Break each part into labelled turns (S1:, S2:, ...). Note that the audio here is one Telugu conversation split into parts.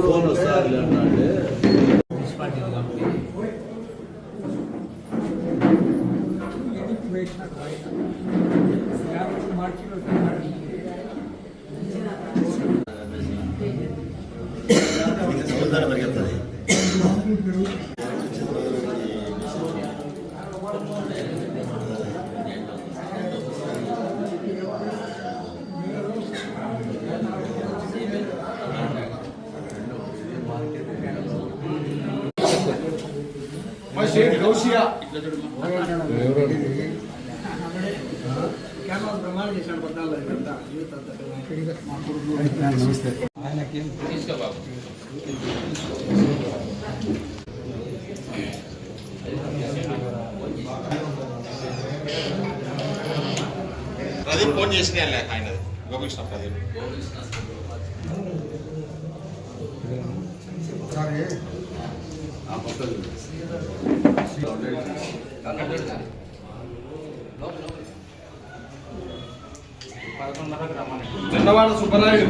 S1: ఫోన్ వస్తుంది అన్నాడు
S2: ప్రదీప్ ఫోన్ చేసి ఆయన గోపికృష్ణ ప్రదీప్
S1: చందవాడ సుబ్బరాయుడు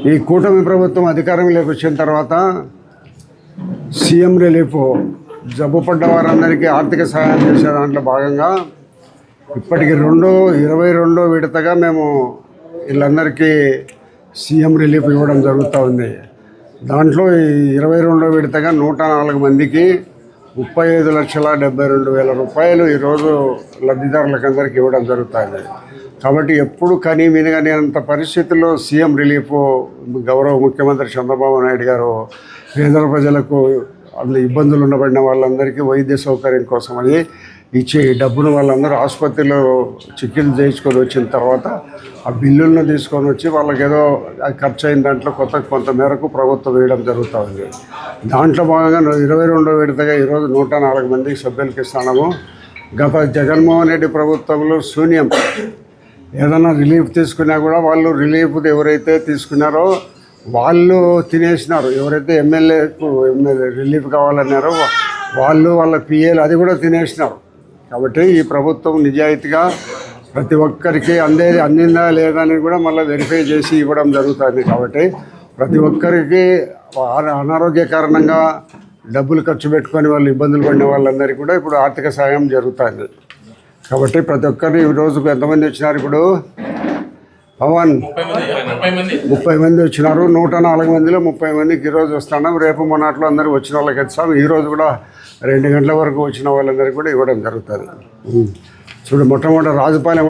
S3: ఈ కూటమి ప్రభుత్వం అధికారంలోకి వచ్చిన తర్వాత సీఎం రిలీఫ్ జబ్బు పడ్డ వారందరికీ ఆర్థిక సహాయం చేసే దాంట్లో భాగంగా ఇప్పటికి 22వ విడతగా మేము వీళ్ళందరికీ సీఎం రిలీఫ్ ఇవ్వడం జరుగుతూ ఉంది. దాంట్లో ఈ 22వ విడతగా 104 మందికి 35,72,000 రూపాయలు ఈరోజు లబ్ధిదారులకు అందరికీ ఇవ్వడం జరుగుతుంది. కాబట్టి ఎప్పుడు కనీ వినగనేంత పరిస్థితుల్లో సీఎం రిలీఫ్ గౌరవ ముఖ్యమంత్రి చంద్రబాబు నాయుడు గారు పేద ప్రజలకు అందులో ఇబ్బందులు ఉండబడిన వాళ్ళందరికీ వైద్య సౌకర్యం కోసమని ఇచ్చే డబ్బును వాళ్ళందరూ ఆసుపత్రిలో చికిత్స చేయించుకొని వచ్చిన తర్వాత ఆ బిల్లులను తీసుకొని వచ్చి వాళ్ళకి ఏదో ఖర్చు అయిన దాంట్లో కొంత మేరకు ప్రభుత్వం వేయడం జరుగుతుంది. దాంట్లో భాగంగా 22వ విడతగా ఈరోజు 104 మందికి సభ్యులకి ఇస్తున్నాము. గత జగన్మోహన్ రెడ్డి ప్రభుత్వంలో శూన్యం. ఏదైనా రిలీఫ్ తీసుకున్నా కూడా వాళ్ళు రిలీఫ్ ఎవరైతే తీసుకున్నారో వాళ్ళు తినేసినారు. ఎవరైతే ఎమ్మెల్యే రిలీఫ్ కావాలన్నారో వాళ్ళు వాళ్ళ పిఏలు అది కూడా తినేసినారు. కాబట్టి ఈ ప్రభుత్వం నిజాయితీగా ప్రతి ఒక్కరికి అందిందా లేదా అని కూడా మళ్ళీ వెరిఫై చేసి ఇవ్వడం జరుగుతుంది. కాబట్టి ప్రతి ఒక్కరికి అనారోగ్య కారణంగా డబ్బులు ఖర్చు పెట్టుకొని వాళ్ళు ఇబ్బందులు పడిన వాళ్ళందరికీ కూడా ఇప్పుడు ఆర్థిక సాయం జరుగుతుంది. కాబట్టి ప్రతి ఒక్కరిని ఈ రోజుకు ఎంతమంది వచ్చినారు? ఇప్పుడు పవన్ 30 మంది వచ్చినారు. 104 మందిలో 30 మందికి ఈరోజు వస్తున్నాం. రేపు మొన్నట్లో అందరూ వచ్చిన వాళ్ళకి ఇస్తాం. ఈరోజు కూడా 2 గంటల వరకు వచ్చిన వాళ్ళందరికీ కూడా ఇవ్వడం జరుగుతుంది. చూడు, మొట్టమొదటి రాజుపాలెం